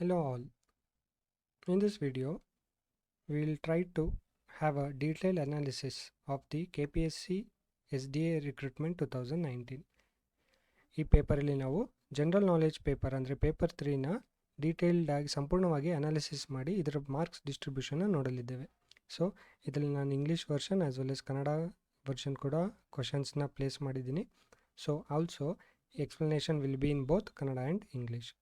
Hello all. In this video, we will try to have a detailed analysis of the KPSC SDA recruitment 2019. ಈ ಪೇಪರಲ್ಲಿ ನಾವು general knowledge paper ಅಂದರೆ paper 3ನ detailed ಆಗಿ ಸಂಪೂರ್ಣವಾಗಿ analysis ಮಾಡಿ ಇದರ ಮಾರ್ಕ್ಸ್ ಡಿಸ್ಟ್ರಿಬ್ಯೂಷನ್ನ ನೋಡಲಿದ್ದೇವೆ. ಸೊ ಇದರಲ್ಲಿ ನಾನು English version as well as Kannada version ಕೂಡ ಕ್ವಶನ್ಸ್ನ ಪ್ಲೇಸ್ ಮಾಡಿದ್ದೀನಿ. So also explanation will be in both Kannada and English.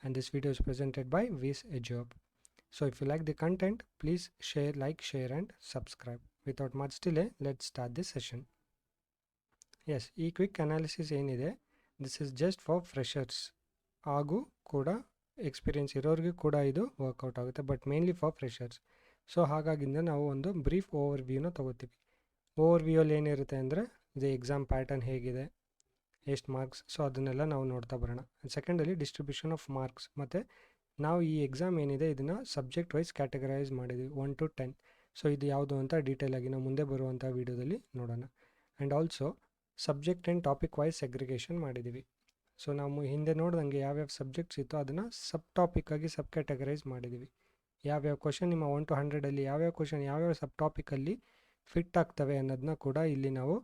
And this video is presented by Viz Ejob. So if you like the content, please share and subscribe. Without much delay, let's start this session. Yes, ಈ quick analysis ಏನಿದೆ, this is just for freshers ಹಾಗೂ ಕೂಡ experience ಇರೋರಿಗೆ ಕೂಡ ಇದು work out ಆಗುತ್ತೆ, but mainly for freshers. So ಹಾಗಾಗಿಂದ ನಾವು ಒಂದು ಬ್ರೀಫ್ ಓವರ್ ವ್ಯೂನ ತೊಗೋತೀವಿ. ಓವರ್ ವ್ಯೂಯಲ್ಲಿ ಏನಿರುತ್ತೆ ಅಂದರೆ ಇದು ಎಕ್ಸಾಮ್ ಪ್ಯಾಟರ್ನ್ ಹೇಗಿದೆ, ಎಷ್ಟು ಮಾರ್ಕ್ಸ್, ಸೊ ಅದನ್ನೆಲ್ಲ ನಾವು ನೋಡ್ತಾ ಬರೋಣ. ಸೆಕೆಂಡಲ್ಲಿ ಡಿಸ್ಟ್ರಿಬ್ಯೂಷನ್ ಆಫ್ ಮಾರ್ಕ್ಸ್, ಮತ್ತು ನಾವು ಈ ಎಕ್ಸಾಮ್ ಏನಿದೆ ಇದನ್ನು ಸಬ್ಜೆಕ್ಟ್ ವೈಸ್ ಕ್ಯಾಟಗರೈಸ್ ಮಾಡಿದ್ವಿ 1 to 10. ಸೊ ಇದು ಯಾವುದು ಅಂತ ಡೀಟೇಲಾಗಿ ನಾವು ಮುಂದೆ ಬರುವಂಥ ವೀಡಿಯೋದಲ್ಲಿ ನೋಡೋಣ. And also subject and topic wise segregation ಮಾಡಿದ್ದೀವಿ. ಸೊ ನಾವು ಹಿಂದೆ ನೋಡ್ದಂಗೆ ಯಾವ್ಯಾವ ಸಬ್ಜೆಕ್ಟ್ಸ್ ಇತ್ತು ಅದನ್ನು ಸಬ್ ಟಾಪಿಕ್ಕಾಗಿ ಸಬ್ ಕ್ಯಾಟಗರೈಸ್ ಮಾಡಿದ್ದೀವಿ. ಯಾವ್ಯಾವ ಕ್ವಶನ್ ನಿಮ್ಮ 1 to 100ಅಲ್ಲಿ ಯಾವ್ಯಾವ ಕ್ವಶನ್ ಯಾವ್ಯಾವ ಸಬ್ ಟಾಪಿಕಲ್ಲಿ ಫಿಟ್ ಆಗ್ತವೆ ಅನ್ನೋದನ್ನ ಕೂಡ ಇಲ್ಲಿ ನಾವು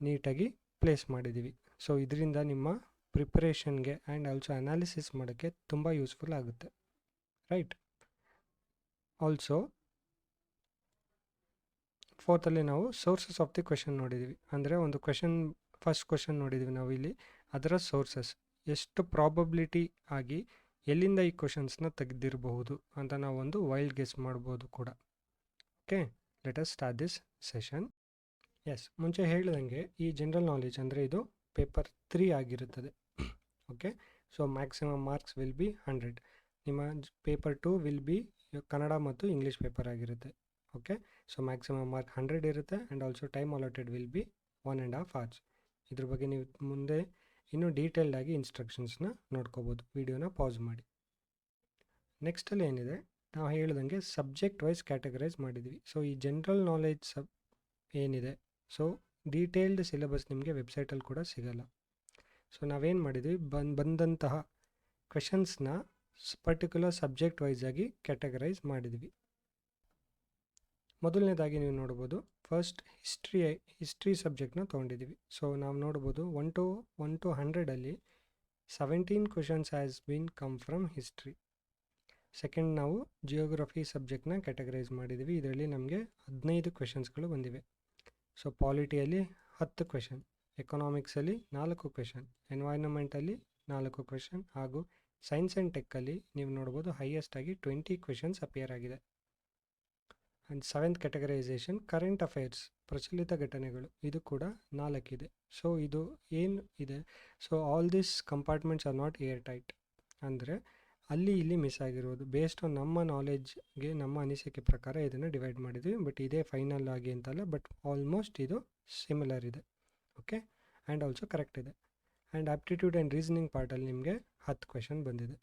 ನೀಟಾಗಿ ಪ್ಲೇಸ್ ಮಾಡಿದ್ದೀವಿ. ಸೊ ಇದರಿಂದ ನಿಮ್ಮ ಪ್ರಿಪರೇಷನ್ಗೆ ಆ್ಯಂಡ್ ಆಲ್ಸೋ ಅನಾಲಿಸಿಸ್ ಮಾಡೋಕ್ಕೆ ತುಂಬ ಯೂಸ್ಫುಲ್ ಆಗುತ್ತೆ, ರೈಟ್. ಆಲ್ಸೋ ಫೋರ್ತಲ್ಲಿ ನಾವು ಸೋರ್ಸಸ್ ಆಫ್ ದಿ ಕ್ವೆಶನ್ ನೋಡಿದ್ದೀವಿ. ಅಂದರೆ ಒಂದು ಫಸ್ಟ್ ಕ್ವೆಶನ್ ನೋಡಿದ್ದೀವಿ ನಾವು ಇಲ್ಲಿ, ಅದರ ಸೋರ್ಸಸ್ ಎಷ್ಟು ಪ್ರಾಬಬಿಲಿಟಿ ಆಗಿ ಎಲ್ಲಿಂದ ಈ ಕ್ವೆಶನ್ಸ್ನ ತೆಗೆದಿರಬಹುದು ಅಂತ ನಾವು ಒಂದು ವೈಲ್ಡ್ ಗೆಸ್ ಮಾಡ್ಬೋದು ಕೂಡ. Okay, let us start this session. Yes, ಮುಂಚೆ ಹೇಳಿದಂಗೆ ಈ ಜನರಲ್ ನಾಲೆಜ್ ಅಂದರೆ ಇದು ಪೇಪರ್ 3 ಆಗಿರುತ್ತದೆ. Okay, so maximum marks will be 100. ನಿಮ್ಮ ಪೇಪರ್ 2 ವಿಲ್ ಬಿ ಕನ್ನಡ ಮತ್ತು ಇಂಗ್ಲೀಷ್ ಪೇಪರ್ ಆಗಿರುತ್ತೆ. ಓಕೆ, ಸೊ ಮ್ಯಾಕ್ಸಿಮಮ್ ಮಾರ್ಕ್ 100 ಇರುತ್ತೆ. And also time allotted will be 1.5 hours. ಇದ್ರ ಬಗ್ಗೆ ನೀವು ಮುಂದೆ ಇನ್ನೂ ಡೀಟೇಲ್ಡಾಗಿ ಇನ್ಸ್ಟ್ರಕ್ಷನ್ಸ್ನ ನೋಡ್ಕೋಬೋದು, ವಿಡಿಯೋನ ಪಾಸ್ ಮಾಡಿ. ನೆಕ್ಸ್ಟಲ್ಲಿ ಏನಿದೆ, ನಾವು ಹೇಳ್ದಂಗೆ ಸಬ್ಜೆಕ್ಟ್ ವೈಸ್ ಕ್ಯಾಟಗರೈಸ್ ಮಾಡಿದ್ವಿ. ಸೊ ಈ ಜನರಲ್ ನಾಲೆಜ್ ಏನಿದೆ, ಸೊ ಡೀಟೇಲ್ಡ್ ಸಿಲೆಬಸ್ ನಿಮಗೆ ವೆಬ್ಸೈಟಲ್ಲಿ ಕೂಡ ಸಿಗಲ್ಲ. ಸೊ ನಾವೇನು ಮಾಡಿದ್ವಿ, ಬಂದಂತಹ ಕ್ವೆಶನ್ಸ್ನ ಪರ್ಟಿಕ್ಯುಲರ್ ಸಬ್ಜೆಕ್ಟ್ ವೈಸ್ ಆಗಿ ಕ್ಯಾಟಗರೈಸ್ ಮಾಡಿದ್ವಿ. ಮೊದಲನೇದಾಗಿ ನೀವು ನೋಡ್ಬೋದು, ಫಸ್ಟ್ ಹಿಸ್ಟ್ರಿ ಸಬ್ಜೆಕ್ಟ್ನ ತೊಗೊಂಡಿದ್ದೀವಿ. ಸೊ ನಾವು ನೋಡ್ಬೋದು 1 to 100ಅಲ್ಲಿ 17 questions has been come from history. Second ನಾವು ಜಿಯೋಗ್ರಫಿ ಸಬ್ಜೆಕ್ಟ್ನ ಕ್ಯಾಟಗರೈಸ್ ಮಾಡಿದ್ದೀವಿ. ಇದರಲ್ಲಿ ನಮಗೆ 15 ಕ್ವೆಶನ್ಸ್ಗಳು ಬಂದಿವೆ. ಸೊ ಪಾಲಿಟಿಯಲ್ಲಿ 10 ಕ್ವೆಶನ್, ಎಕನಾಮಿಕ್ಸಲ್ಲಿ 4 ಕ್ವೆಶನ್, ಎನ್ವೈರನ್ಮೆಂಟಲ್ಲಿ 4 ಕ್ವೆಶನ್, ಹಾಗೂ ಸೈನ್ಸ್ ಆ್ಯಂಡ್ ಟೆಕ್ಕಲ್ಲಿ ನೀವು ನೋಡ್ಬೋದು ಹೈಯೆಸ್ಟ್ ಆಗಿ 20 ಕ್ವೆಶನ್ಸ್ ಅಪಿಯರ್ ಆಗಿದೆ. And 7th categorisation current affairs, ಪ್ರಚಲಿತ ಘಟನೆಗಳು, ಇದು ಕೂಡ 4 ಇದೆ. ಸೊ ಇದು ಏನು ಇದೆ, so all this compartments are not air tight, ಅಂದರೆ ಅಲ್ಲಿ ಇಲ್ಲಿ ಮಿಸ್ ಆಗಿರೋದು ಬೇಸ್ಡ್ ಆನ್ ನಮ್ಮ ನಾಲೆಡ್ಜ್ಗೆ, ನಮ್ಮ ಅನಿಸಿಕೆ ಪ್ರಕಾರ ಇದನ್ನು ಡಿವೈಡ್ ಮಾಡಿದ್ವಿ. ಬಟ್ ಇದೇ ಫೈನಲ್ ಆಗಿ ಅಂತಲ್ಲ, ಬಟ್ ಆಲ್ಮೋಸ್ಟ್ ಇದು ಸಿಮಿಲರ್ ಇದೆ. ಓಕೆ, ಆ್ಯಂಡ್ ಆಲ್ಸೋ ಕರೆಕ್ಟ್ ಇದೆ. ಆ್ಯಂಡ್ ಆಪ್ಟಿಟ್ಯೂಡ್ ಆ್ಯಂಡ್ ರೀಸನಿಂಗ್ ಪಾರ್ಟಲ್ಲಿ ನಿಮಗೆ 10 ಕ್ವೆಶನ್ ಬಂದಿದೆ.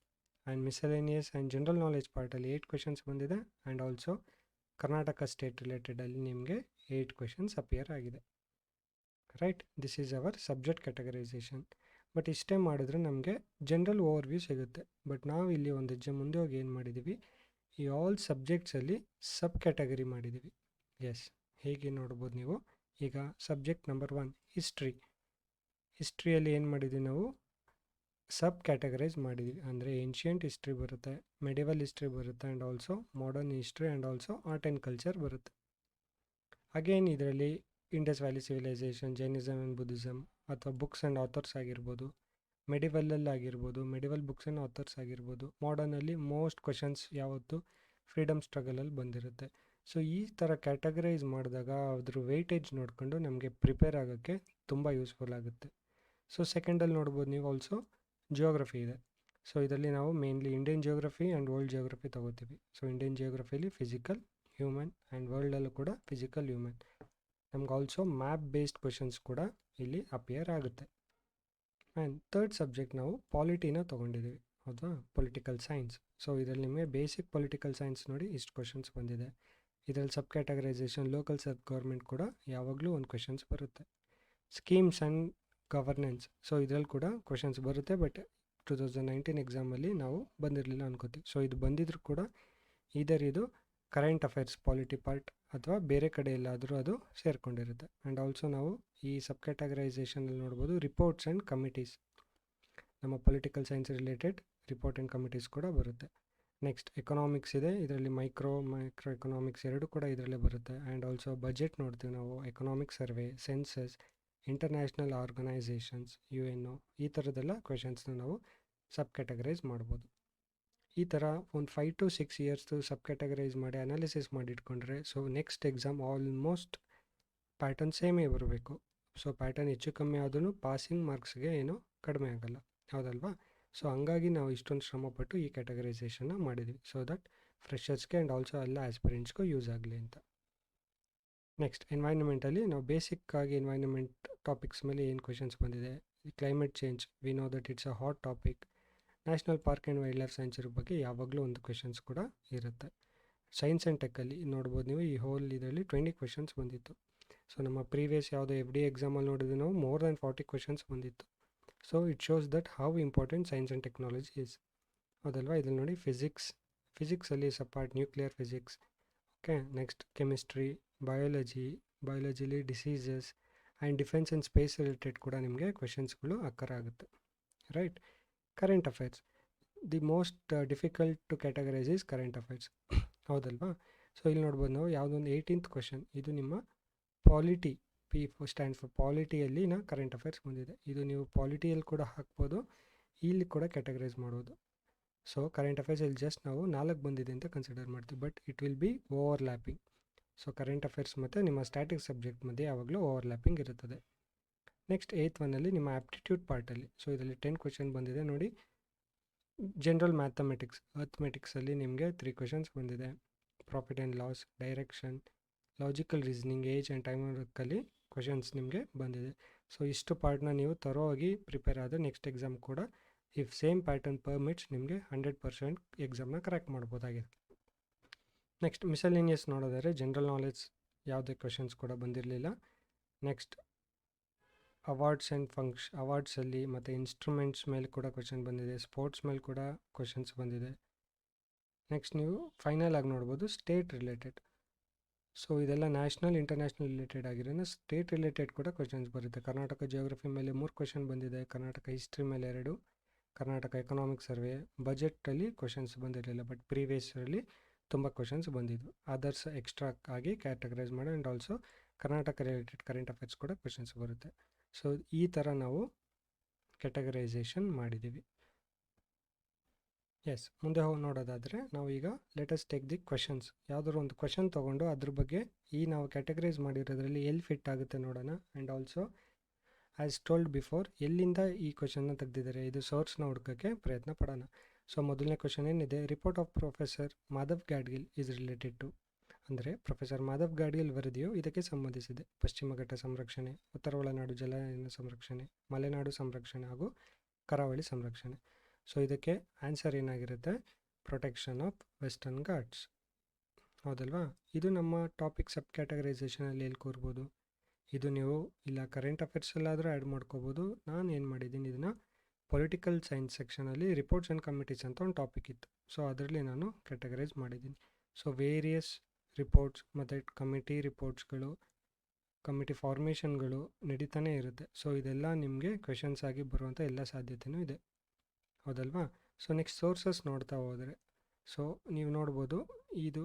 And miscellaneous and general knowledge ಪಾರ್ಟಲ್ಲಿ 8 ಕ್ವೆಶನ್ಸ್ ಬಂದಿದೆ. ಆ್ಯಂಡ್ ಆಲ್ಸೋ ಕರ್ನಾಟಕ ಸ್ಟೇಟ್ ರಿಲೇಟೆಡಲ್ಲಿ ನಿಮಗೆ 8 ಕ್ವೆಶನ್ಸ್ ಅಪಿಯರ್ ಆಗಿದೆ, right. This is our subject categorisation. But ಇಷ್ಟೇ ಮಾಡಿದ್ರೆ ನಮಗೆ ಜನರಲ್ ಓವರ್ ವ್ಯೂ ಸಿಗುತ್ತೆ. ಬಟ್ ನಾವು ಇಲ್ಲಿ ಒಂದು ಹೆಜ್ಜೆ ಮುಂದೆ ಹೋಗಿ ಏನು ಮಾಡಿದ್ದೀವಿ, ಈ ಆಲ್ ಸಬ್ಜೆಕ್ಟ್ಸಲ್ಲಿ ಸಬ್ ಕ್ಯಾಟಗರಿ ಮಾಡಿದ್ದೀವಿ. ಎಸ್, ಹೇಗೆ ನೋಡ್ಬೋದು ನೀವು. ಈಗ ಸಬ್ಜೆಕ್ಟ್ ನಂಬರ್ 1 ಹಿಸ್ಟ್ರಿಯಲ್ಲಿ ಏನು ಮಾಡಿದ್ದೀವಿ ನಾವು, ಸಬ್ ಕ್ಯಾಟಗರೈಸ್ ಮಾಡಿದ್ದೀವಿ. ಅಂದರೆ ಏನ್ಷಿಯಂಟ್ ಹಿಸ್ಟ್ರಿ ಬರುತ್ತೆ, ಮೆಡಿವಲ್ ಹಿಸ್ಟ್ರಿ ಬರುತ್ತೆ, and also modern history, and also art and culture ಬರುತ್ತೆ. ಅಗೇನ್ ಇದರಲ್ಲಿ Indus valley civilisation, Jainism and Buddhism, ಅಥವಾ ಬುಕ್ಸ್ ಆ್ಯಂಡ್ ಆಥರ್ಸ್ ಆಗಿರ್ಬೋದು, ಮೆಡಿವಲಲ್ಲಿ ಆಗಿರ್ಬೋದು, ಮೆಡಿವಲ್ ಬುಕ್ಸ್ ಆ್ಯಂಡ್ ಆಥರ್ಸ್ ಆಗಿರ್ಬೋದು. ಮಾಡರ್ನಲ್ಲಿ ಮೋಸ್ಟ್ ಕ್ವೆಶನ್ಸ್ ಯಾವತ್ತು ಫ್ರೀಡಮ್ ಸ್ಟ್ರಗಲಲ್ಲಿ ಬಂದಿರುತ್ತೆ. ಸೊ ಈ ಥರ ಕ್ಯಾಟಗರೈಸ್ ಮಾಡಿದಾಗ ಅದ್ರ ವೆಯ್ಟೇಜ್ ನೋಡಿಕೊಂಡು ನಮಗೆ ಪ್ರಿಪೇರ್ ಆಗೋಕ್ಕೆ ತುಂಬ ಯೂಸ್ಫುಲ್ ಆಗುತ್ತೆ. ಸೊ ಸೆಕೆಂಡಲ್ಲಿ ನೋಡ್ಬೋದು ನೀವು ಆಲ್ಸೋ ಜಿಯೋಗ್ರಫಿ ಇದೆ. ಸೊ ಇದರಲ್ಲಿ ನಾವು mainly Indian geography and world geography ತೊಗೋತೀವಿ. ಸೊ ಇಂಡಿಯನ್ ಜಿಯೋಗ್ರಫಿಲಿ ಫಿಸಿಕಲ್, ಹ್ಯೂಮನ್, ಆ್ಯಂಡ್ ವರ್ಲ್ಡಲ್ಲೂ ಕೂಡ ಫಿಸಿಕಲ್, ಹ್ಯೂಮನ್. ನಮ್ಗೆ ಆಲ್ಸೋ ಮ್ಯಾಪ್ ಬೇಸ್ಡ್ ಕ್ವೆಶನ್ಸ್ ಕೂಡ ಇಲ್ಲಿ ಅಪಿಯರ್ ಆಗುತ್ತೆ. ಆ್ಯಂಡ್ ಥರ್ಡ್ ಸಬ್ಜೆಕ್ಟ್ ನಾವು ಪಾಲಿಟಿನ ತೊಗೊಂಡಿದ್ದೀವಿ, ಹೌದಾ, ಪೊಲಿಟಿಕಲ್ ಸೈನ್ಸ್. ಸೊ ಇದರಲ್ಲಿ ನಿಮಗೆ ಬೇಸಿಕ್ ಪೊಲಿಟಿಕಲ್ ಸೈನ್ಸ್ ನೋಡಿ ಇಷ್ಟು ಕ್ವೆಶನ್ಸ್ ಬಂದಿದೆ. ಇದರಲ್ಲಿ ಸಬ್ ಕ್ಯಾಟಗರೈಸೇಷನ್ ಲೋಕಲ್ ಸಬ್ ಗೌರ್ಮೆಂಟ್ ಕೂಡ ಯಾವಾಗಲೂ ಒಂದು ಕ್ವೆಶನ್ಸ್ ಬರುತ್ತೆ. ಸ್ಕೀಮ್ಸ್ ಆ್ಯಂಡ್ ಗವರ್ನೆನ್ಸ್, ಸೊ ಇದರಲ್ಲಿ ಕೂಡ ಕ್ವೆಶನ್ಸ್ ಬರುತ್ತೆ. ಬಟ್ 2019 ಎಕ್ಸಾಮಲ್ಲಿ ನಾವು ಬಂದಿರಲಿಲ್ಲ ಅನ್ಕೋತೀವಿ. ಸೊ ಇದು ಬಂದಿದ್ರು ಕೂಡ ಇದರ್ ಇದು ಕರೆಂಟ್ ಅಫೇರ್ಸ್ ಪಾಲಿಟಿ ಪಾರ್ಟ್ ಅಥವಾ ಬೇರೆ ಕಡೆ ಎಲ್ಲಾದರೂ ಅದು ಸೇರಿಕೊಂಡಿರುತ್ತೆ. ಆ್ಯಂಡ್ ಆಲ್ಸೋ ನಾವು ಈ ಸಬ್ ಕ್ಯಾಟಗರೈಸೇಷನಲ್ಲಿ ನೋಡ್ಬೋದು ರಿಪೋರ್ಟ್ಸ್ ಆ್ಯಂಡ್ ಕಮಿಟೀಸ್, ನಮ್ಮ political science related report and committees ಕೂಡ ಬರುತ್ತೆ. ನೆಕ್ಸ್ಟ್ ಎಕನಾಮಿಕ್ಸ್ ಇದೆ, ಇದರಲ್ಲಿ ಮೈಕ್ರೋ ಎಕನಾಮಿಕ್ಸ್ ಎರಡು ಕೂಡ ಇದರಲ್ಲೇ ಬರುತ್ತೆ. ಆ್ಯಂಡ್ ಆಲ್ಸೋ ಬಜೆಟ್ ನೋಡ್ತೀವಿ ನಾವು, economic survey, census, international organisations, UN ಈ ಥರದ್ದೆಲ್ಲ ಕ್ವೆಶನ್ಸ್ನ ನಾವು ಸಬ್ ಕ್ಯಾಟಗರೈಸ್ ಮಾಡ್ಬೋದು. ಈ ಥರ ಒಂದು 5 to 6 ಇಯರ್ಸ್ದು ಸಬ್ ಕ್ಯಾಟಗರೈಸ್ ಮಾಡಿ ಅನಾಲಿಸಿಸ್ ಮಾಡಿಟ್ಕೊಂಡ್ರೆ so next exam almost pattern ಸೇಮೇ ಬರಬೇಕು. ಸೊ ಪ್ಯಾಟರ್ನ್ ಹೆಚ್ಚು ಕಮ್ಮಿ ಆದ್ರೂ ಪಾಸಿಂಗ್ ಮಾರ್ಕ್ಸ್ಗೆ ಏನೂ ಕಡಿಮೆ ಆಗಲ್ಲ, ಹೌದಲ್ವಾ? ಸೊ ಹಂಗಾಗಿ ನಾವು ಇಷ್ಟೊಂದು ಶ್ರಮಪಟ್ಟು ಈ ಕ್ಯಾಟಗರೈಸೇಷನ್ನ ಮಾಡಿದ್ವಿ, ಸೊ ದಟ್ ಫ್ರೆಷರ್ಸ್ಗೆ ಆ್ಯಂಡ್ ಆಲ್ಸೋ ಎಲ್ಲ ಆಸ್ಪಿರೆಂಟ್ಸ್ಗೂ ಯೂಸ್ ಆಗಲಿ ಅಂತ. ನೆಕ್ಸ್ಟ್ ಎನ್ವೈರ್ನ್ಮೆಂಟಲ್ಲಿ ನಾವು ಬೇಸಿಕ್ಕಾಗಿ ಎನ್ವೈರ್ನ್ಮೆಂಟ್ ಟಾಪಿಕ್ಸ್ ಮೇಲೆ ಏನು ಕ್ವೆಶನ್ಸ್ ಬಂದಿದೆ. Climate change, we know that it's a hot topic. National park and wild life sanctuary ಬಗ್ಗೆ ಯಾವಾಗಲೂ ಒಂದು ಕ್ವೆಶನ್ಸ್ ಕೂಡ ಇರುತ್ತೆ. ಸೈನ್ಸ್ ಆ್ಯಂಡ್ ಟೆಕ್ಕಲ್ಲಿ ನೋಡ್ಬೋದು ನೀವು, ಈ ಹೋಲ್ ಇದರಲ್ಲಿ 20 ಕ್ವೆಶನ್ಸ್ ಬಂದಿತ್ತು. ಸೊ ನಮ್ಮ ಪ್ರೀವಿಯಸ್ ಯಾವುದೋ FD ಎಕ್ಸಾಮಲ್ಲಿ ನೋಡಿದ್ವಿ ನಾವು, ಮೋರ್ ದ್ಯಾನ್ 40 ಕ್ವೆಶನ್ಸ್ ಬಂದಿತ್ತು. So it shows that how important science and technology is, ಹೌದಲ್ವಾ? ಇದ್ರಲ್ಲಿ ನೋಡಿ ಫಿಸಿಕ್ಸಲ್ಲಿ separate nuclear physics, okay. Next chemistry, ಬಯಾಲಜಿಲಿ diseases and defence and space related ಕೂಡ ನಿಮಗೆ ಕ್ವೆಶನ್ಸ್ಗಳು ಅಕ್ಕರ್ ಆಗುತ್ತೆ, right? Current affairs, the most difficult to categorise is current affairs, ಹೌದಲ್ವಾ? ಸೊ ಇಲ್ಲಿ ನೋಡ್ಬೋದು ನಾವು ಯಾವುದೊಂದು 18th ಕ್ವೆಶನ್, ಇದು ನಿಮ್ಮ ಪಾಲಿಟಿ, P ಸ್ಟ್ಯಾಂಡ್ ಫಾರ್ ಪಾಲಿಟಿಯಲ್ಲಿ ಕರೆಂಟ್ ಅಫೇರ್ಸ್ ಬಂದಿದೆ. ಇದು ನೀವು ಪಾಲಿಟಿಯಲ್ಲಿ ಕೂಡ ಹಾಕ್ಬೋದು, ಇಲ್ಲಿ ಕೂಡ ಕ್ಯಾಟಗರೈಸ್ ಮಾಡೋದು. ಸೊ ಕರೆಂಟ್ ಅಫೇರ್ಸ್ ಇಲ್ಲಿ ಜಸ್ಟ್ ನಾವು 4 ಬಂದಿದೆ ಅಂತ ಕನ್ಸಿಡರ್ ಮಾಡ್ತೀವಿ, but it will B overlapping. So current affairs ಮತ್ತು ನಿಮ್ಮ ಸ್ಟ್ಯಾಟಿಕ್ ಸಬ್ಜೆಕ್ಟ್ ಮಧ್ಯೆ ಯಾವಾಗಲೂ ಓವರ್ಲ್ಯಾಪಿಂಗ್ ಇರುತ್ತದೆ. ನೆಕ್ಸ್ಟ್ 8th ಒನ್ನಲ್ಲಿ ನಿಮ್ಮ ಆ್ಯಪ್ಟಿಟ್ಯೂಡ್ ಪಾರ್ಟಲ್ಲಿ, ಸೊ ಇದರಲ್ಲಿ 10 ಕ್ವೆಶನ್ ಬಂದಿದೆ ನೋಡಿ. ಜನರಲ್ ಅರ್ಥಮೆಟಿಕ್ಸಲ್ಲಿ ನಿಮಗೆ 3 ಕ್ವೆಶನ್ಸ್ ಬಂದಿದೆ. Profit and loss, direction, logical reasoning, age and time ವರ್ಕಲ್ಲಿ ಕ್ವೆಶನ್ಸ್ ನಿಮಗೆ ಬಂದಿದೆ. ಸೊ ಇಷ್ಟು ಪಾರ್ಟ್ನ ನೀವು ತರೋವಾಗಿ ಪ್ರಿಪೇರ್ ಆದರೆ ನೆಕ್ಸ್ಟ್ ಎಕ್ಸಾಮ್ ಕೂಡ ಇಫ್ ಸೇಮ್ ಪ್ಯಾಟರ್ನ್ ಪರ್ಮಿಟ್ಸ್ ನಿಮಗೆ 100% ಎಕ್ಸಾಮ್ನ ಕರೆಕ್ಟ್ ಮಾಡ್ಬೋದಾಗಿದೆ. ನೆಕ್ಸ್ಟ್ ಮಿಸಲೇನಿಯಸ್ ನೋಡೋದಾದರೆ ಜನರಲ್ ನಾಲೆಡ್ಜ್ ಯಾವುದೇ ಕ್ವೆಶನ್ಸ್ ಕೂಡ ಬಂದಿರಲಿಲ್ಲ. ನೆಕ್ಸ್ಟ್ ಅವಾರ್ಡ್ಸಲ್ಲಿ ಮತ್ತು ಇನ್ಸ್ಟ್ರೂಮೆಂಟ್ಸ್ ಮೇಲೆ ಕೂಡ ಕ್ವೆಶನ್ ಬಂದಿದೆ, ಸ್ಪೋರ್ಟ್ಸ್ ಮೇಲೆ ಕೂಡ ಕ್ವೆಶನ್ಸ್ ಬಂದಿದೆ. ನೆಕ್ಸ್ಟ್ ನೀವು ಫೈನಲ್ ಆಗಿ ನೋಡ್ಬೋದು ಸ್ಟೇಟ್ ರಿಲೇಟೆಡ್. ಸೊ ಇದೆಲ್ಲ ನ್ಯಾಷನಲ್ ಇಂಟರ್ನ್ಯಾಷನಲ್ ರಿಲೇಟೆಡ್ ಆಗಿರೋದು. ಸ್ಟೇಟ್ ರಿಲೇಟೆಡ್ ಕೂಡ ಕ್ವೆಶನ್ಸ್ ಬರುತ್ತೆ. ಕರ್ನಾಟಕ ಜಿಯೋಗ್ರಫಿ ಮೇಲೆ 3 ಕ್ವೆಶನ್ ಬಂದಿದೆ, ಕರ್ನಾಟಕ ಹಿಸ್ಟ್ರಿ ಮೇಲೆ 2, ಕರ್ನಾಟಕ ಎಕನಾಮಿಕ್ ಸರ್ವೆ. ಬಜೆಟಲ್ಲಿ ಕ್ವೆಶನ್ಸ್ ಬಂದಿರಲಿಲ್ಲ, ಬಟ್ ಪ್ರೀವಿಯಸ್ ಇಯರಲ್ಲಿ ತುಂಬ ಕ್ವೆಶನ್ಸ್ ಬಂದಿದ್ವು. ಅದರ್ಸ್ ಎಕ್ಸ್ಟ್ರಾ ಆಗಿ ಕ್ಯಾಟಗರೈಸ್ ಮಾಡಿ and also Karnataka related current affairs ಕೂಡ ಕ್ವೆಶನ್ಸ್ ಬರುತ್ತೆ. ಸೊ ಈ ಥರ ನಾವು ಕ್ಯಾಟಗರೈಸೇಷನ್ ಮಾಡಿದ್ದೀವಿ. ಎಸ್, ಮುಂದೆ ಹೋಗಿ ನೋಡೋದಾದರೆ ನಾವು ಈಗ ಲೆಟಸ್ ಟೇಕ್ ದಿ ಕ್ವೆಶನ್ಸ್. ಯಾವುದಾದ್ರು ಒಂದು ಕ್ವೆಶನ್ ತೊಗೊಂಡು ಅದ್ರ ಬಗ್ಗೆ ಈ ನಾವು ಕ್ಯಾಟಗರೈಸ್ ಮಾಡಿರೋದ್ರಲ್ಲಿ ಎಲ್ಲಿ ಫಿಟ್ ಆಗುತ್ತೆ ನೋಡೋಣ. And also as told before, ಎಲ್ಲಿಂದ ಈ ಕ್ವೆಶನ್ನ ತೆಗೆದಿದ್ದಾರೆ ಇದು ಸೋರ್ಸ್ನ ಹುಡ್ಕೋಕ್ಕೆ ಪ್ರಯತ್ನ ಪಡೋಣ. ಸೊ ಮೊದಲನೇ ಕ್ವೆಶನ್ ಏನಿದೆ, report of professor Madhav Gadgil is related to, ಅಂದರೆ ಪ್ರೊಫೆಸರ್ ಮಾಧವ್ ಗಾಡ್ಗಿಲ್ ವರದಿಯು ಇದಕ್ಕೆ ಸಂಬಂಧಿಸಿದೆ. ಪಶ್ಚಿಮ ಘಟ್ಟ ಸಂರಕ್ಷಣೆ, ಉತ್ತರ ಒಳನಾಡು ಜಲಾನಯನ ಸಂರಕ್ಷಣೆ, ಮಲೆನಾಡು ಸಂರಕ್ಷಣೆ ಹಾಗೂ ಕರಾವಳಿ ಸಂರಕ್ಷಣೆ. ಸೊ ಇದಕ್ಕೆ ಆನ್ಸರ್ ಏನಾಗಿರುತ್ತೆ, ಪ್ರೊಟೆಕ್ಷನ್ ಆಫ್ ವೆಸ್ಟರ್ನ್ ಘಾಟ್ಸ್, ಹೌದಲ್ವಾ? ಇದು ನಮ್ಮ ಟಾಪಿಕ್ ಸಬ್ ಕ್ಯಾಟಗರೈಸೇಷನಲ್ಲಿ ಎಲ್ಲಿ ಕೂರ್ಬೋದು. ಇದು ನೀವು ಇಲ್ಲ ಕರೆಂಟ್ ಅಫೇರ್ಸಲ್ಲಾದರೂ ಆ್ಯಡ್ ಮಾಡ್ಕೋಬೋದು. ನಾನು ಏನು ಮಾಡಿದ್ದೀನಿ, ಇದನ್ನು ಪೊಲಿಟಿಕಲ್ ಸೈನ್ಸ್ ಸೆಕ್ಷನಲ್ಲಿ ರಿಪೋರ್ಟ್ಸ್ ಆ್ಯಂಡ್ ಕಮಿಟೀಸ್ ಅಂತ ಒಂದು ಟಾಪಿಕ್ ಇತ್ತು. ಸೊ ಅದರಲ್ಲಿ ನಾನು ಕ್ಯಾಟಗರೈಸ್ ಮಾಡಿದ್ದೀನಿ. ಸೊ ವೇರಿಯಸ್ ರಿಪೋರ್ಟ್ಸ್ ಮತ್ತು ಕಮಿಟಿ ರಿಪೋರ್ಟ್ಸ್ಗಳು, ಕಮಿಟಿ ಫಾರ್ಮೇಷನ್ಗಳು ನಡೀತಾನೆ ಇರುತ್ತೆ. ಸೊ ಇದೆಲ್ಲ ನಿಮಗೆ ಕ್ವೆಶನ್ಸ್ ಆಗಿ ಬರುವಂಥ ಎಲ್ಲ ಸಾಧ್ಯತೆಯೂ ಇದೆ, ಹೌದಲ್ವಾ? ಸೊ ನೆಕ್ಸ್ಟ್ ಸೋರ್ಸಸ್ ನೋಡ್ತಾ ಹೋದರೆ, ಸೊ ನೀವು ನೋಡ್ಬೋದು ಇದು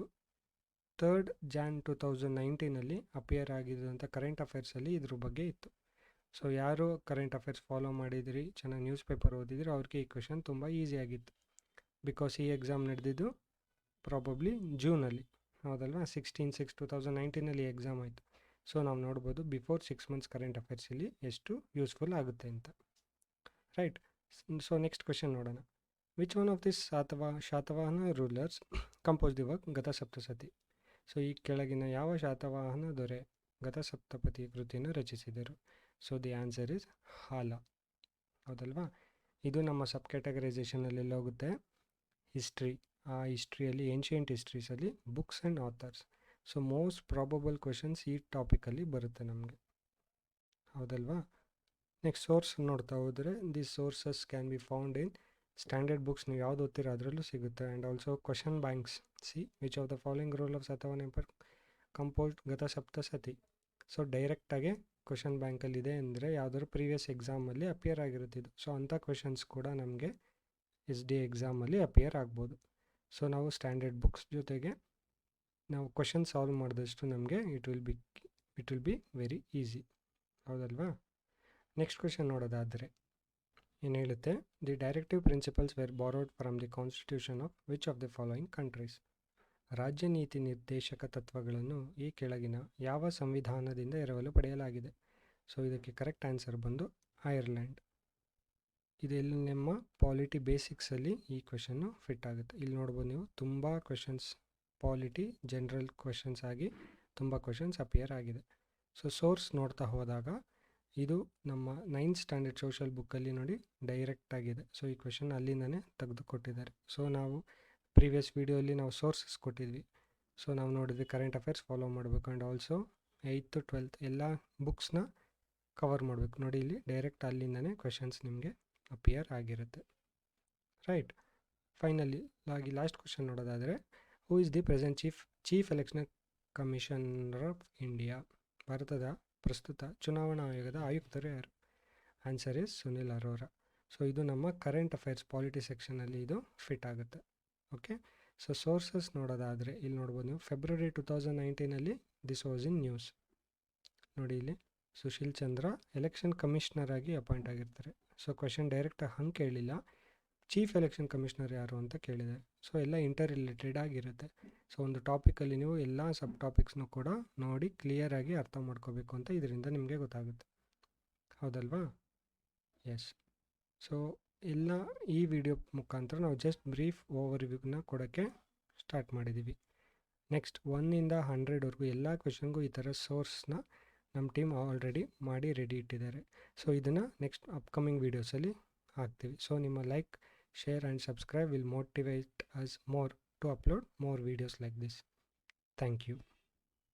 3rd Jan 2019 ಅಪಿಯರ್ ಆಗಿದ್ದಂಥ ಕರೆಂಟ್ ಅಫೇರ್ಸಲ್ಲಿ ಇದ್ರ ಬಗ್ಗೆ ಇತ್ತು. ಸೊ ಯಾರು ಕರೆಂಟ್ ಅಫೇರ್ಸ್ ಫಾಲೋ ಮಾಡಿದಿರಿ, ಚೆನ್ನಾಗಿ ನ್ಯೂಸ್ ಪೇಪರ್ ಓದಿದ್ರಿ, ಅವ್ರಿಗೆ ಈ ಕ್ವೆಶನ್ ತುಂಬ ಈಸಿಯಾಗಿತ್ತು. ಬಿಕಾಸ್ ಈ ಎಕ್ಸಾಮ್ ನಡೆದಿದ್ದು ಪ್ರಾಬಬ್ಲಿ ಜೂನಲ್ಲಿ, ಹೌದಲ್ವಾ? 16/6/2019 ಎಕ್ಸಾಮ್ ಆಯಿತು. ಸೊ ನಾವು ನೋಡ್ಬೋದು ಬಿಫೋರ್ 6 months ಕರೆಂಟ್ ಅಫೇರ್ಸಲ್ಲಿ ಎಷ್ಟು ಯೂಸ್ಫುಲ್ ಆಗುತ್ತೆ ಅಂತ, ರೈಟ್? ಸೊ ನೆಕ್ಸ್ಟ್ ಕ್ವೆಶನ್ ನೋಡೋಣ. Which one of this Satavahana rulers compose the work Gatha Saptashati? So ಈ ಕೆಳಗಿನ ಯಾವ ಶಾತವಾಹನ ದೊರೆ ಗತ ಸಪ್ತಪತಿ ಕೃತಿಯನ್ನು ರಚಿಸಿದರು? ಸೊ ದಿ ಆನ್ಸರ್ ಇಸ್ ಹಾಲ, ಹೌದಲ್ವಾ? ಇದು ನಮ್ಮ ಸಬ್ ಕ್ಯಾಟಗರೈಸೇಷನಲ್ಲಿ ಹೋಗುತ್ತೆ. ಹಿಸ್ಟ್ರಿ, ಆ ಹಿಸ್ಟ್ರಿಯಲ್ಲಿ ಏನ್ಷಿಯಂಟ್ ಹಿಸ್ಟ್ರೀಸಲ್ಲಿ books and authors. So most probable questions ಈ ಟಾಪಿಕಲ್ಲಿ ಬರುತ್ತೆ ನಮಗೆ, ಹೌದಲ್ವಾ? ನೆಕ್ಸ್ಟ್ ಸೋರ್ಸ್ ನೋಡ್ತಾ ಹೋದರೆ, the sources can be found in standard books ನೀವು ಯಾವ್ದು ಓದ್ತೀರೋ ಅದರಲ್ಲೂ ಸಿಗುತ್ತೆ. And also question banks. C which of the following role of Satavahana emperor composed Gatha Saptashati. So ಡೈರೆಕ್ಟಾಗಿ ಕ್ವಶನ್ ಬ್ಯಾಂಕಲ್ಲಿದೆ ಅಂದರೆ ಯಾವುದಾದ್ರು ಪ್ರೀವಿಯಸ್ ಎಕ್ಸಾಮಲ್ಲಿ ಅಪಿಯರ್ ಆಗಿರುತ್ತಿದ್ದು. ಸೊ ಅಂಥ ಕ್ವೆಶನ್ಸ್ ಕೂಡ ನಮಗೆ SDA ಎಕ್ಸಾಮಲ್ಲಿ ಅಪಿಯರ್ ಆಗ್ಬೋದು. ಸೊ ನಾವು ಸ್ಟ್ಯಾಂಡರ್ಡ್ ಬುಕ್ಸ್ ಜೊತೆಗೆ ನಾವು ಕ್ವಶನ್ ಸಾಲ್ವ್ ಮಾಡಿದಷ್ಟು ನಮಗೆ it will be very easy, ಹೌದಲ್ವಾ? ನೆಕ್ಸ್ಟ್ ಕ್ವೆಶನ್ ನೋಡೋದಾದರೆ ಏನು ಹೇಳುತ್ತೆ, the directive principles were borrowed from the constitution of which of the following countries. ರಾಜ್ಯ ನೀತಿ ನಿರ್ದೇಶಕ ತತ್ವಗಳನ್ನು ಈ ಕೆಳಗಿನ ಯಾವ ಸಂವಿಧಾನದಿಂದ ಎರವಲು ಪಡೆಯಲಾಗಿದೆ? ಸೊ ಇದಕ್ಕೆ ಕರೆಕ್ಟ್ ಆನ್ಸರ್ ಬಂದು ಐರ್ಲ್ಯಾಂಡ್. ಇದೆಲ್ಲ ನಿಮ್ಮ ಪಾಲಿಟಿ ಬೇಸಿಕ್ಸಲ್ಲಿ ಈ ಕ್ವೆಶನ್ನು ಫಿಟ್ ಆಗುತ್ತೆ. ಇಲ್ಲಿ ನೋಡ್ಬೋದು ನೀವು ತುಂಬ ಕ್ವೆಶನ್ಸ್ ಪಾಲಿಟಿ ಜನರಲ್ ಕ್ವೆಶನ್ಸ್ ಆಗಿ ತುಂಬ ಕ್ವೆಶನ್ಸ್ ಅಪಿಯರ್ ಆಗಿದೆ. ಸೊ ಸೋರ್ಸ್ ನೋಡ್ತಾ ಹೋದಾಗ ಇದು ನಮ್ಮ 9th ಸ್ಟ್ಯಾಂಡರ್ಡ್ ಸೋಷಲ್ ಬುಕ್ಕಲ್ಲಿ ನೋಡಿ ಡೈರೆಕ್ಟ್ ಆಗಿದೆ. ಸೊ ಈ ಕ್ವೆಶನ್ ಅಲ್ಲಿಂದನೇ ತೆಗೆದುಕೊಟ್ಟಿದ್ದಾರೆ. ಸೊ ನಾವು ಪ್ರೀವಿಯಸ್ ವೀಡಿಯೋಲಿ ನಾವು ಸೋರ್ಸಸ್ ಕೊಟ್ಟಿದ್ವಿ. ಸೊ ನಾವು ನೋಡಿದ್ವಿ ಕರೆಂಟ್ ಅಫೇರ್ಸ್ ಫಾಲೋ ಮಾಡಬೇಕು ಆ್ಯಂಡ್ ಆಲ್ಸೋ 8th 12th ಎಲ್ಲ ಬುಕ್ಸ್ನ ಕವರ್ ಮಾಡಬೇಕು. ನೋಡಿ ಇಲ್ಲಿ ಡೈರೆಕ್ಟ್ ಅಲ್ಲಿಂದನೇ ಕ್ವೆಶನ್ಸ್ ನಿಮಗೆ ಅಪಿಯರ್ ಆಗಿರುತ್ತೆ, ರೈಟ್? ಫೈನಲಿ ಲಾಸ್ಟ್ ಕ್ವೆಶನ್ ನೋಡೋದಾದರೆ, who is the present chief election commissioner of India? ಭಾರತದ ಪ್ರಸ್ತುತ ಚುನಾವಣಾ ಆಯೋಗದ ಆಯುಕ್ತರು ಯಾರು? Answer is Sunil Arora. So ಇದು ನಮ್ಮ ಕರೆಂಟ್ ಅಫೇರ್ಸ್ ಪಾಲಿಟಿ ಸೆಕ್ಷನಲ್ಲಿ ಇದು ಫಿಟ್ ಆಗುತ್ತೆ. ಓಕೆ, ಸೊ ಸೋರ್ಸಸ್ ನೋಡೋದಾದರೆ ಇಲ್ಲಿ ನೋಡ್ಬೋದು ನೀವು February 2019 this was in news. ನೋಡಿ ಇಲ್ಲಿ ಸುಶೀಲ್ ಚಂದ್ರ ಎಲೆಕ್ಷನ್ ಕಮಿಷನರ್ ಆಗಿ ಅಪಾಯಿಂಟ್ ಆಗಿರ್ತಾರೆ. ಸೊ ಕ್ವೆಶನ್ ಡೈರೆಕ್ಟಾಗಿ ಹಂಗೆ ಕೇಳಿಲ್ಲ, ಚೀಫ್ ಎಲೆಕ್ಷನ್ ಕಮಿಷನರ್ ಯಾರು ಅಂತ ಕೇಳಿದ್ದಾರೆ. ಸೊ ಎಲ್ಲ ಇಂಟರ್ ರಿಲೇಟೆಡ್ ಆಗಿರುತ್ತೆ. ಸೊ ಒಂದು ಟಾಪಿಕಲ್ಲಿ ನೀವು ಎಲ್ಲ ಸಬ್ ಟಾಪಿಕ್ಸ್ನೂ ಕೂಡ ನೋಡಿ ಕ್ಲಿಯರಾಗಿ ಅರ್ಥ ಮಾಡ್ಕೋಬೇಕು ಅಂತ ಇದರಿಂದ ನಿಮಗೆ ಗೊತ್ತಾಗುತ್ತೆ, ಹೌದಲ್ವಾ? ಎಸ್. ಸೊ ಎಲ್ಲ ಈ ವಿಡಿಯೋ ಮುಖಾಂತರ ನಾವು ಜಸ್ಟ್ ಬ್ರೀಫ್ ಓವರ್ ವ್ಯೂನ ಕೊಡೋಕ್ಕೆ ಸ್ಟಾರ್ಟ್ ಮಾಡಿದ್ದೀವಿ. ನೆಕ್ಸ್ಟ್ 1ಇಂದ 100ವರೆಗೂ ಎಲ್ಲ ಕ್ವೆಶನ್ಗೂ ಈ ಥರ ಸೋರ್ಸ್ನ ನಮ್ಮ ಟೀಮ್ ಆಲ್ರೆಡಿ ಮಾಡಿ ರೆಡಿ ಇಟ್ಟಿದ್ದಾರೆ. ಸೊ ಇದನ್ನು ನೆಕ್ಸ್ಟ್ ಅಪ್ಕಮಿಂಗ್ ವೀಡಿಯೋಸಲ್ಲಿ ಹಾಕ್ತೀವಿ. ಸೊ ನಿಮ್ಮ like, share and subscribe will motivate us more to upload more videos like this. Thank you.